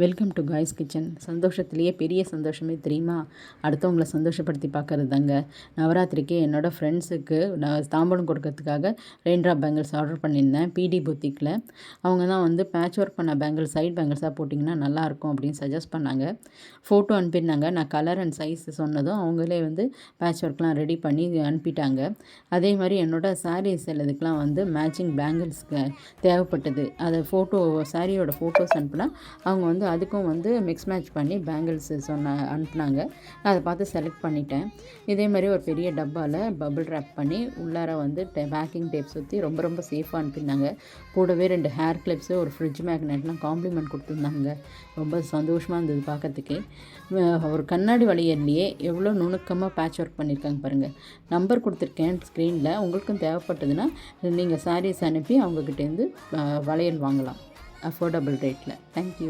Welcome to guys kitchen. சந்தோஷத்துலேயே பெரிய சந்தோஷமே தெரியுமா? அடுத்தவங்கள சந்தோஷப்படுத்தி பார்க்குறது தாங்க. நவராத்திரிக்கு என்னோடய ஃப்ரெண்ட்ஸுக்கு நான் தாம்பூலம் கொடுக்கறதுக்காக ரெயின்ட்ராப் பேங்கிள்ஸ் ஆர்டர் பண்ணியிருந்தேன் பிடி புத்திக்கில். அவங்க தான் வந்து பேட்ச் ஒர்க் பண்ண பேங்கிள்ஸ் சைட் பேங்கிள்ஸாக போட்டிங்கன்னா நல்லாயிருக்கும் அப்படின்னு சஜஸ்ட் பண்ணாங்க. ஃபோட்டோ அனுப்பியிருந்தாங்க. நான் கலர் அண்ட் சைஸ் சொன்னதும் அவங்களே வந்து பேட்ச் ஒர்க்லாம் ரெடி பண்ணி அனுப்பிட்டாங்க. அதே மாதிரி என்னோடய சாரீஸ் எல்லாத்துக்கெலாம் வந்து மேட்சிங் பேங்கிள்ஸ்க்கு தேவைப்பட்டது. அதை சாரியோட ஃபோட்டோஸ் அனுப்புனா அவங்க வந்து அதுக்கும் வந்து மிக்ஸ் மேட்ச் பண்ணி பேங்கிள்ஸ் அனுப்புனாங்க. நான் அதை பார்த்து செலக்ட் பண்ணிட்டேன். இதே மாதிரி ஒரு பெரிய டப்பாவில் பபிள் ரேப் பண்ணி உள்ளார வந்து பேக்கிங் டேப் சுற்றி ரொம்ப சேஃபாக அனுப்பியிருந்தாங்க. கூடவே 2 ஹேர் கிளிப்ஸு, ஒரு ஃப்ரிட்ஜ் மேக்னெட்லாம் காம்ப்ளிமெண்ட் கொடுத்துருந்தாங்க. ரொம்ப சந்தோஷமாக இருந்தது பார்க்கறதுக்கே. ஒரு கண்ணாடி வளையல்லையே எவ்வளோ நுணுக்கமாக பேட்ச் ஒர்க் பண்ணியிருக்காங்க பாருங்கள். நம்பர் கொடுத்துருக்கேன் ஸ்க்ரீனில். உங்களுக்கும் தேவைப்பட்டதுன்னா நீங்கள் சாரீஸ் அனுப்பி அவங்கக்கிட்டேருந்து வளையல் வாங்கலாம் அஃபோர்டபுள் ரேட்டில். தேங்க்யூ.